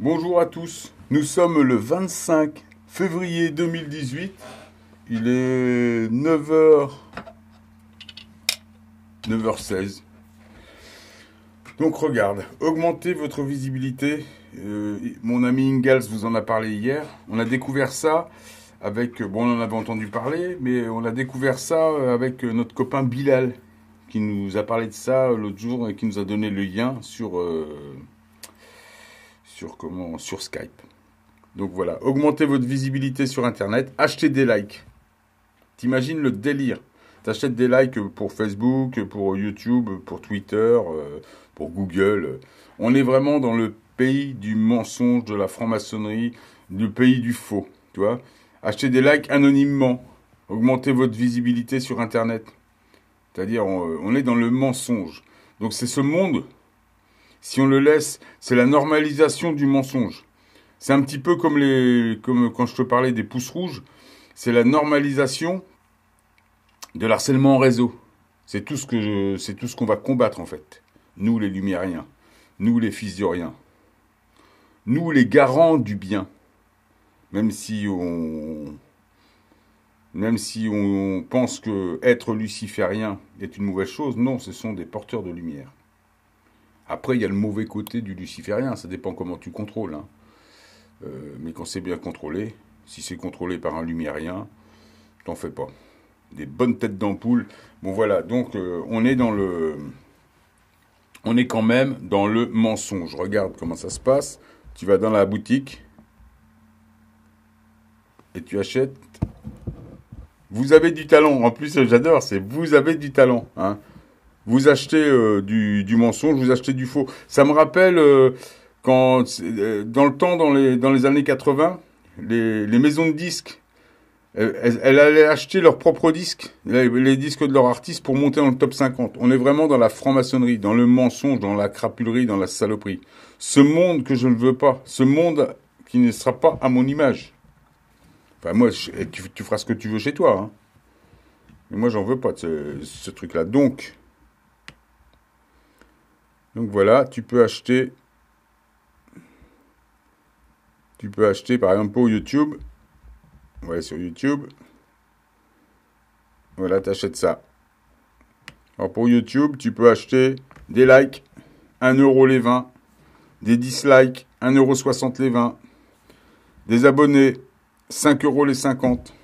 Bonjour à tous, nous sommes le 25 février 2018, il est 9h16. Donc regarde, augmentez votre visibilité. Mon ami Ingalls vous en a parlé hier. On a découvert ça avec, bon on en avait entendu parler, mais on a découvert ça avec notre copain Bilal, qui nous a parlé de ça l'autre jour et qui nous a donné le lien sur Skype. Donc voilà, augmentez votre visibilité sur Internet, achetez des likes. T'imagines le délire. T'achètes des likes pour Facebook, pour YouTube, pour Twitter, pour Google. On est vraiment dans le pays du mensonge, de la franc-maçonnerie, du pays du faux. Tu vois, achetez des likes anonymement. Augmentez votre visibilité sur Internet. C'est-à-dire, on est dans le mensonge. Donc c'est ce monde, si on le laisse, c'est la normalisation du mensonge. C'est un petit peu comme quand je te parlais des pouces rouges. C'est la normalisation de l'harcèlement en réseau. C'est tout ce qu'on va combattre en fait. Nous les Lumériens, nous les fils d'Orient, nous les garants du bien. Même si on pense que être luciférien est une mauvaise chose, non, ce sont des porteurs de lumière. Après, il y a le mauvais côté du luciférien, ça dépend comment tu contrôles. Hein. Mais quand c'est bien contrôlé, si c'est contrôlé par un lumérien, t'en fais pas. Des bonnes têtes d'ampoule. Bon voilà, donc on est quand même dans le mensonge. Regarde comment ça se passe. Tu vas dans la boutique et tu achètes. Vous avez du talent. En plus, j'adore, c'est vous avez du talent. Hein. Vous achetez du mensonge, vous achetez du faux. Ça me rappelle quand, dans le temps, dans les années 80, les maisons de disques, elles allaient acheter leurs propres disques, les disques de leurs artistes pour monter dans le top 50. On est vraiment dans la franc-maçonnerie, dans le mensonge, dans la crapulerie, dans la saloperie. Ce monde que je ne veux pas, ce monde qui ne sera pas à mon image. Enfin, moi, tu feras ce que tu veux chez toi. Hein. Mais moi, j'en veux pas de ce truc-là. Donc voilà, tu peux acheter par exemple pour YouTube. Ouais, sur YouTube. Voilà, t'achètes ça. Alors pour YouTube, tu peux acheter des likes, 1 € les 20, des dislikes, 1,60 € les 20, des abonnés, 5 € les 50.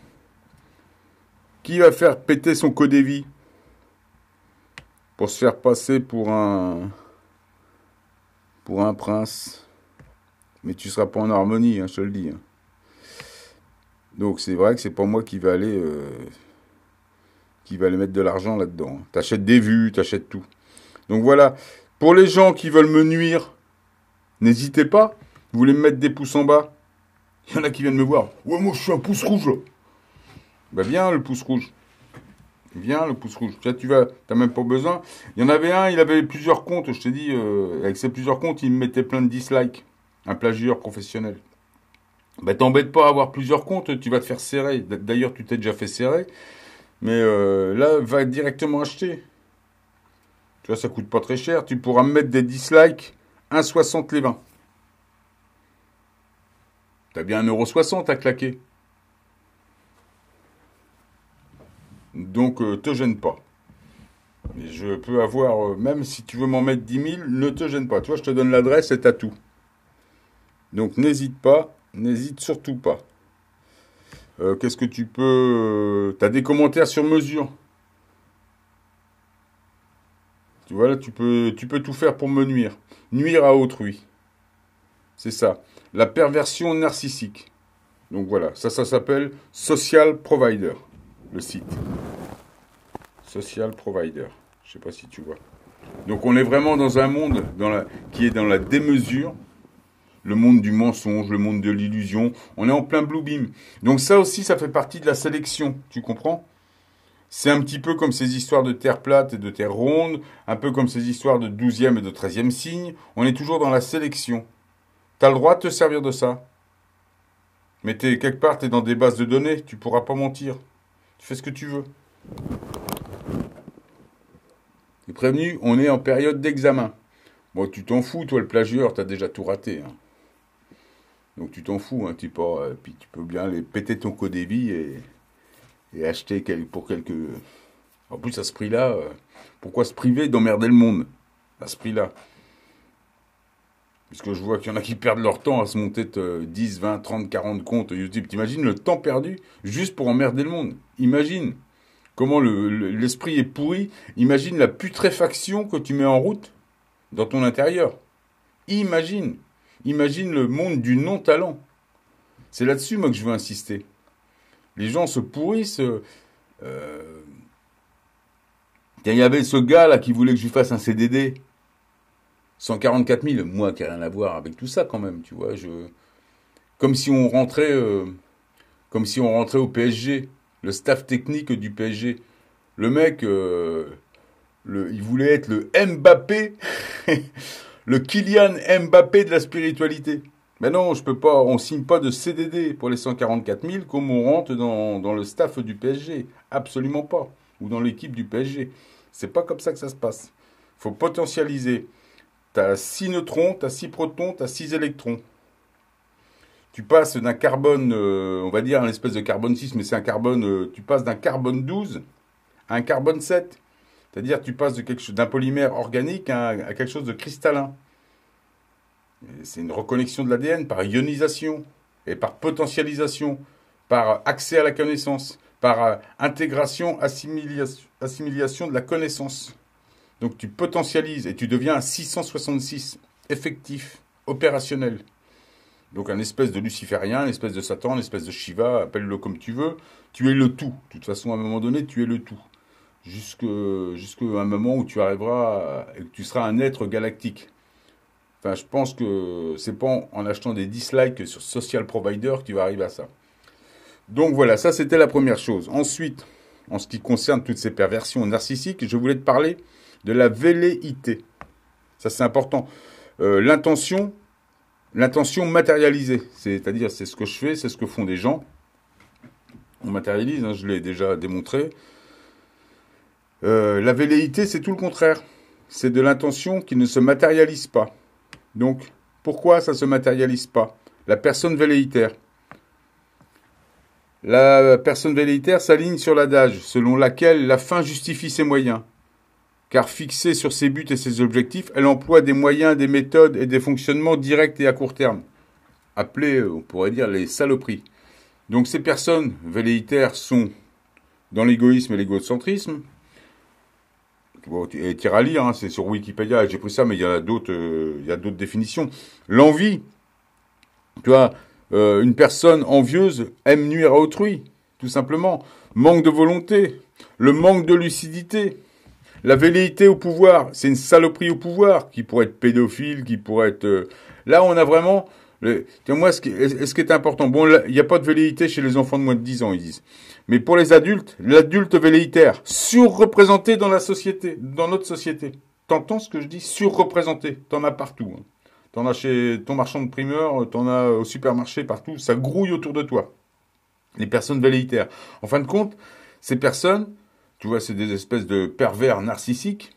Qui va faire péter son codévi pour se faire passer pour un prince? Mais tu seras pas en harmonie, hein, je te le dis. Hein. Donc c'est vrai que c'est pas moi qui va aller mettre de l'argent là-dedans. T'achètes des vues, t'achètes tout. Donc voilà. Pour les gens qui veulent me nuire, n'hésitez pas. Vous voulez me mettre des pouces en bas? Il y en a qui viennent me voir. Ouais, moi je suis un pouce rouge. Ben viens le pouce rouge. Viens le pouce rouge. T'as même pas besoin. Il y en avait un, il avait plusieurs comptes. Je t'ai dit, avec ses plusieurs comptes, il me mettait plein de dislikes. Un plagieur professionnel. Ben t'embête pas à avoir plusieurs comptes, tu vas te faire serrer. D'ailleurs, tu t'es déjà fait serrer. Mais là, va directement acheter. Tu vois, ça coûte pas très cher. Tu pourras me mettre des dislikes 1,60 € les 20. T'as bien 1,60 € à claquer. Donc, te gêne pas. Et je peux avoir, même si tu veux m'en mettre 10 000, ne te gêne pas. Tu vois, je te donne l'adresse et t'as tout. Donc, n'hésite pas. N'hésite surtout pas. Qu'est-ce que tu peux... T'as des commentaires sur mesure. Tu vois, là, tu peux tout faire pour me nuire. Nuire à autrui. C'est ça. La perversion narcissique. Donc voilà, ça s'appelle Social Provider, le site. Social Provider. Je sais pas si tu vois. Donc on est vraiment dans un monde qui est dans la démesure. Le monde du mensonge, le monde de l'illusion. On est en plein blue beam. Donc ça aussi, ça fait partie de la sélection. Tu comprends ? C'est un petit peu comme ces histoires de terre plate et de terre ronde, un peu comme ces histoires de 12e et de 13e signe. On est toujours dans la sélection. T'as le droit de te servir de ça. Mais quelque part, t'es dans des bases de données, tu pourras pas mentir. Tu fais ce que tu veux. T'es prévenu, on est en période d'examen. Bon, tu t'en fous, toi, le plagieur, t'as déjà tout raté. Hein. Donc tu t'en fous, hein, puis tu peux bien les péter ton code vie et acheter pour quelques... En plus, à ce prix-là, pourquoi se priver d'emmerder le monde à ce prix-là? Parce que je vois qu'il y en a qui perdent leur temps à se monter 10, 20, 30, 40 comptes YouTube. T'imagines le temps perdu juste pour emmerder le monde? Imagine comment l'esprit est pourri. Imagine la putréfaction que tu mets en route dans ton intérieur. Imagine. Imagine le monde du non-talent. C'est là-dessus, moi, que je veux insister. Les gens se pourrissent. Il y avait ce gars-là qui voulait que je lui fasse un CDD. 144 000, moi qui n'ai rien à voir avec tout ça quand même, tu vois. Comme si on rentrait au PSG, le staff technique du PSG. Le mec, il voulait être le Mbappé, le Kylian Mbappé de la spiritualité. Mais non, je peux pas, on signe pas de CDD pour les 144 000 comme on rentre dans le staff du PSG. Absolument pas. Ou dans l'équipe du PSG. C'est pas comme ça que ça se passe. Faut potentialiser. T'as 6 neutrons, t'as 6 protons, t'as 6 électrons. Tu passes d'un carbone, on va dire un espèce de carbone 6, mais c'est un carbone, tu passes d'un carbone 12 à un carbone 7. C'est-à-dire tu passes d'un polymère organique à quelque chose de cristallin. C'est une reconnexion de l'ADN par ionisation et par potentialisation, par accès à la connaissance, par intégration, assimilation de la connaissance. Donc tu potentialises et tu deviens un 666 effectif, opérationnel. Donc un espèce de luciférien, une espèce de Satan, une espèce de Shiva, appelle-le comme tu veux. Tu es le tout. De toute façon, à un moment donné, tu es le tout. Jusqu'à un moment où tu arriveras et que tu seras un être galactique. Enfin, je pense que c'est pas en achetant des dislikes sur Social Provider que tu vas arriver à ça. Donc voilà, ça c'était la première chose. Ensuite, en ce qui concerne toutes ces perversions narcissiques, je voulais te parler de la velléité. Ça c'est important. L'intention matérialisée. C'est-à-dire, c'est ce que je fais, c'est ce que font des gens. On matérialise, hein, je l'ai déjà démontré. La velléité, c'est tout le contraire. C'est de l'intention qui ne se matérialise pas. Donc, pourquoi ça ne se matérialise pas? La personne velléitaire. La personne velléitaire s'aligne sur l'adage selon laquelle la fin justifie ses moyens. Car fixée sur ses buts et ses objectifs, elle emploie des moyens, des méthodes et des fonctionnements directs et à court terme. Appelés, on pourrait dire, les saloperies. Donc ces personnes velléitaires sont dans l'égoïsme et l'égocentrisme. Et tire à lire, hein, c'est sur Wikipédia, j'ai pris ça, mais il y a d'autres définitions. L'envie, tu vois, une personne envieuse aime nuire à autrui, tout simplement. Manque de volonté, le manque de lucidité. La velléité au pouvoir, c'est une saloperie au pouvoir, qui pourrait être pédophile, qui pourrait être... Là, on a vraiment... Moi, ce qui est important, bon, il n'y a pas de velléité chez les enfants de moins de 10 ans, ils disent. Mais pour les adultes, l'adulte velléitaire, surreprésenté dans la société, dans notre société. T'entends ce que je dis? Surreprésenté. T'en as partout. Hein. T'en as chez ton marchand de primeur, t'en as au supermarché, partout. Ça grouille autour de toi. Les personnes velléitaires. En fin de compte, ces personnes... Tu vois, c'est des espèces de pervers narcissiques.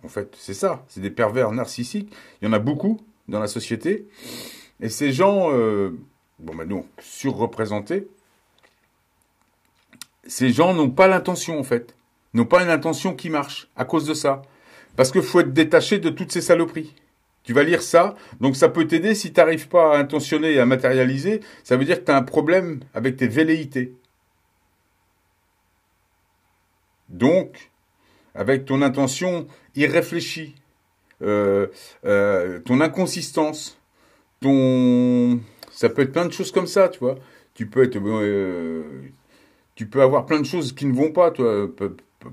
En fait, c'est ça. C'est des pervers narcissiques. Il y en a beaucoup dans la société. Et ces gens, donc, surreprésentés, ces gens n'ont pas l'intention, en fait. N'ont pas une intention qui marche à cause de ça. Parce qu'il faut être détaché de toutes ces saloperies. Tu vas lire ça, donc ça peut t'aider si tu n'arrives pas à intentionner et à matérialiser. Ça veut dire que tu as un problème avec tes velléités. Donc, avec ton intention irréfléchie, ton inconsistance, ça peut être plein de choses comme ça, tu vois. Tu peux avoir plein de choses qui ne vont pas, toi.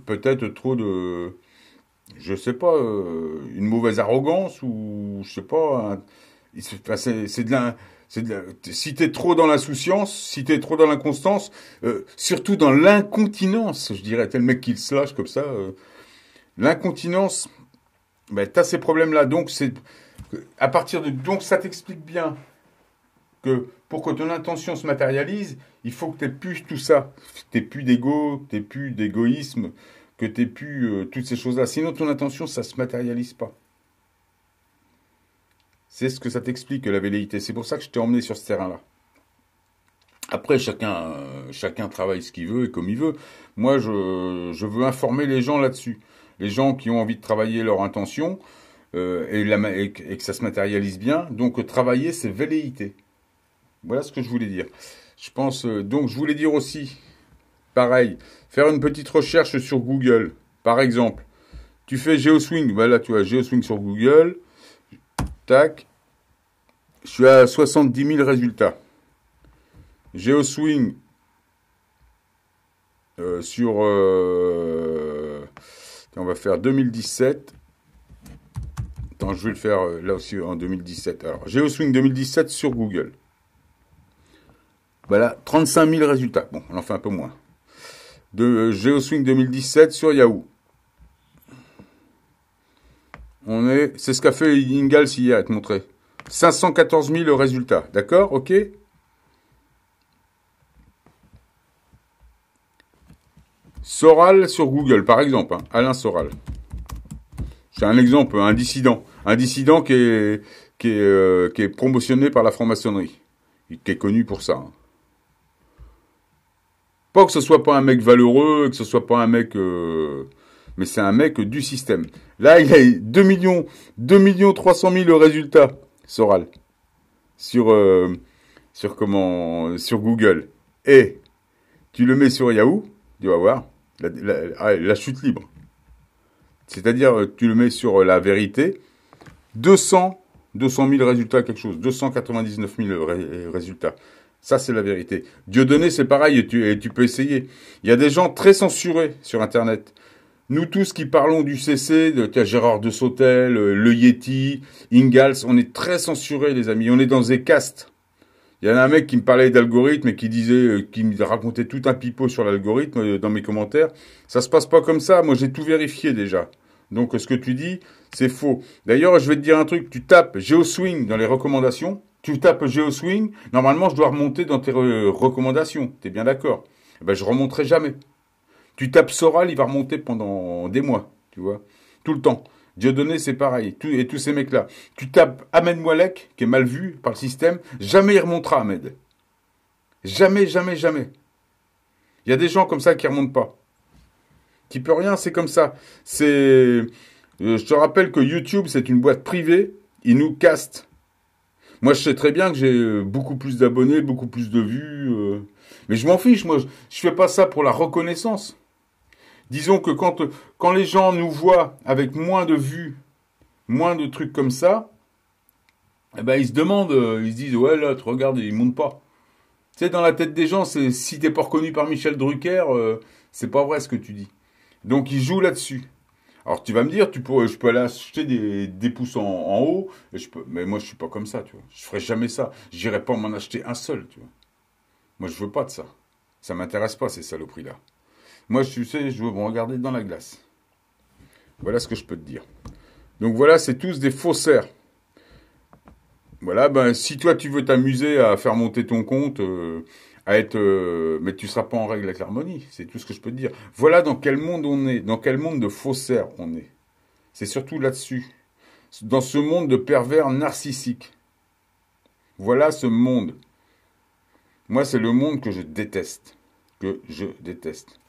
Peut-être trop de, je sais pas, une mauvaise arrogance ou je sais pas. Si t'es trop dans l'insouciance, si t'es trop dans l'inconstance, surtout dans l'incontinence, je dirais, tel mec qui se lâche comme ça, l'incontinence, ben, t'as ces problèmes-là. Donc, donc, ça t'explique bien que pour que ton intention se matérialise, il faut que t'aies plus tout ça. T'aies plus d'ego, t'aies plus d'égoïsme, que t'aies plus toutes ces choses-là. Sinon, ton intention, ça se matérialise pas. C'est ce que ça t'explique, la velléité. C'est pour ça que je t'ai emmené sur ce terrain-là. Après, chacun travaille ce qu'il veut et comme il veut. Moi, je veux informer les gens là-dessus. Les gens qui ont envie de travailler leur intention et que ça se matérialise bien. Donc, travailler, c'est velléité. Voilà ce que je voulais dire. Je pense. Donc, je voulais dire aussi, pareil, faire une petite recherche sur Google. Par exemple, tu fais GeoSwing. Voilà, tu vois, GeoSwing sur Google. Tac. Je suis à 70 000 résultats. GeoSwing sur... on va faire 2017. Attends, je vais le faire là aussi en 2017. Alors, GeoSwing 2017 sur Google. Voilà, 35 000 résultats. Bon, on en fait un peu moins. De GeoSwing 2017 sur Yahoo. C'est ce qu'a fait Ingalls hier, à te montrer. 514 000 résultats. D'accord? Ok? Soral sur Google, par exemple. Hein, Alain Soral. C'est un exemple, un dissident. Un dissident qui est promotionné par la franc-maçonnerie. Qui est connu pour ça. Hein. Pas que ce soit pas un mec valeureux, que ce soit pas un mec... mais c'est un mec du système. Là, il a 2 300 000 résultats, Soral. Sur Google. Et tu le mets sur Yahoo, tu vas voir, la chute libre. C'est-à-dire, tu le mets sur la vérité, 200 000 résultats, quelque chose, 299 000 résultats. Ça, c'est la vérité. Dieudonné, c'est pareil, et tu peux essayer. Il y a des gens très censurés sur Internet. Nous tous qui parlons du CC, Gérard de Sautel, le Yeti, Ingalls, on est très censurés, les amis. On est dans des castes. Il y en a un mec qui me parlait d'algorithme et qui disait, qui me racontait tout un pipeau sur l'algorithme dans mes commentaires. Ça se passe pas comme ça. Moi, j'ai tout vérifié déjà. Donc, ce que tu dis, c'est faux. D'ailleurs, je vais te dire un truc. Tu tapes GeoSwing dans les recommandations. Tu tapes GeoSwing. Normalement, je dois remonter dans tes recommandations. T'es bien d'accord? Eh ben, je remonterai jamais. Tu tapes Soral, il va remonter pendant des mois. Tu vois? Tout le temps. Dieudonné, c'est pareil. Et tous ces mecs-là. Tu tapes Ahmed Moualek, qui est mal vu par le système. Jamais il remontera, Ahmed. Jamais, jamais, jamais. Il y a des gens comme ça qui ne remontent pas. Qui peut rien, c'est comme ça. Je te rappelle que YouTube, c'est une boîte privée. Ils nous castent. Moi, je sais très bien que j'ai beaucoup plus d'abonnés, beaucoup plus de vues. Mais je m'en fiche, moi. Je fais pas ça pour la reconnaissance. Disons que quand les gens nous voient avec moins de vues, moins de trucs comme ça, eh ben ils se demandent, ils se disent, ouais, là, tu regardes, ils montent pas. Tu sais, dans la tête des gens, si t'es pas reconnu par Michel Drucker, c'est pas vrai ce que tu dis. Donc ils jouent là-dessus. Alors tu vas me dire, je peux aller acheter des pouces en haut, mais moi je suis pas comme ça, tu vois. Je ferai jamais ça. J'irai pas m'en acheter un seul, tu vois. Moi je veux pas de ça. Ça m'intéresse pas ces saloperies-là. Moi je veux me regarder dans la glace. Voilà ce que je peux te dire. Donc voilà, c'est tous des faussaires. Voilà, ben si toi tu veux t'amuser à faire monter ton compte, mais tu seras pas en règle avec l'harmonie, c'est tout ce que je peux te dire. Voilà dans quel monde on est, dans quel monde de faussaires on est. C'est surtout là-dessus. Dans ce monde de pervers narcissiques. Voilà ce monde. Moi, c'est le monde que je déteste. Que je déteste.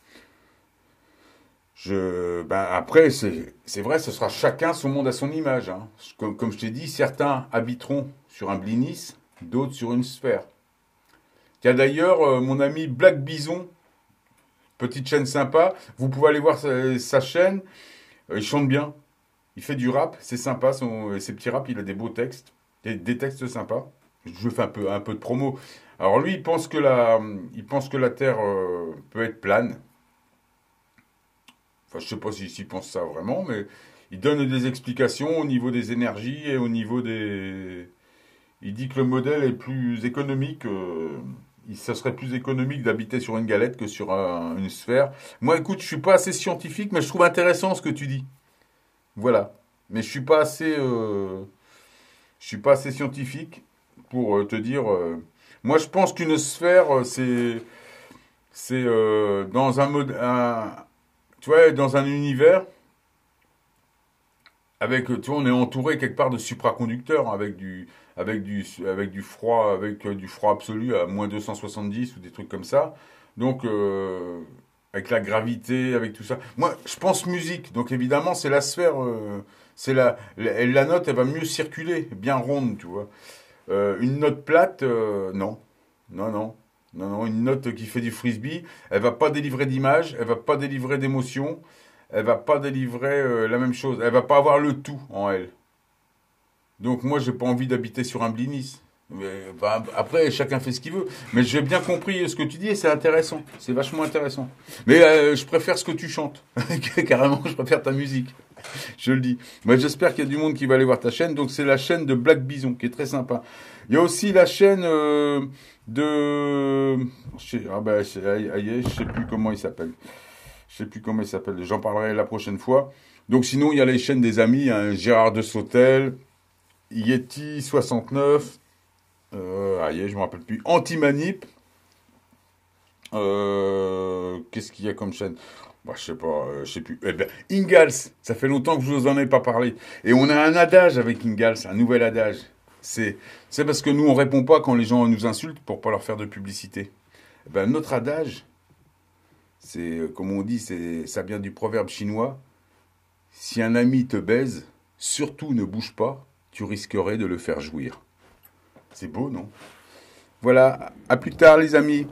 Après, c'est vrai, ce sera chacun son monde à son image. Hein. Comme je t'ai dit, certains habiteront sur un blinis, d'autres sur une sphère. Il y a d'ailleurs mon ami Black Bison, petite chaîne sympa. Vous pouvez aller voir sa chaîne. Il chante bien. Il fait du rap, c'est sympa. Ses petits raps, il a des beaux textes. Des textes sympas. Je fais un peu de promo. Alors lui, il pense que la Terre peut être plane. Enfin, je sais pas s'il pense ça vraiment, mais il donne des explications au niveau des énergies et au niveau des... Il dit que le modèle est plus économique. Ça serait plus économique d'habiter sur une galette que sur une sphère. Moi, écoute, je suis pas assez scientifique, mais je trouve intéressant ce que tu dis. Voilà. Mais je suis pas assez scientifique pour te dire. Moi, je pense qu'une sphère, c'est dans un mode, tu vois, dans un univers avec, tu vois, on est entouré quelque part de supraconducteurs, avec du froid absolu à moins 270 ou des trucs comme ça. Donc, avec la gravité, avec tout ça. Moi, je pense musique, donc évidemment, c'est la sphère, la note, elle va mieux circuler, bien ronde, tu vois. Une note plate, non. Non, non. Non, non, une note qui fait du frisbee, elle va pas délivrer d'image, elle va pas délivrer d'émotion, elle va pas délivrer la même chose. Elle va pas avoir le tout en elle. Donc moi, j'ai pas envie d'habiter sur un blinis. Mais, bah, après, chacun fait ce qu'il veut. Mais j'ai bien compris ce que tu dis et c'est intéressant. C'est vachement intéressant. Mais je préfère ce que tu chantes. Carrément, je préfère ta musique. Je le dis. Mais j'espère qu'il y a du monde qui va aller voir ta chaîne. Donc c'est la chaîne de Black Bison qui est très sympa. Il y a aussi la chaîne de... Ah ben, je sais plus comment il s'appelle. Je sais plus comment il s'appelle. J'en parlerai la prochaine fois. Donc sinon, il y a les chaînes des amis. Hein, Gérard de Sautel, Yeti 69. Je me rappelle plus. Antimanip. Qu'est-ce qu'il y a comme chaîne? Bah, je sais pas, je sais plus. Eh ben, Ingalls, ça fait longtemps que je vous en ai pas parlé. Et on a un adage avec Ingalls, un nouvel adage. C'est parce que nous, on répond pas quand les gens nous insultent pour pas leur faire de publicité. Eh ben, notre adage, c'est, comme on dit, ça vient du proverbe chinois. Si un ami te baise, surtout ne bouge pas, tu risquerais de le faire jouir. C'est beau, non? Voilà, à plus tard les amis.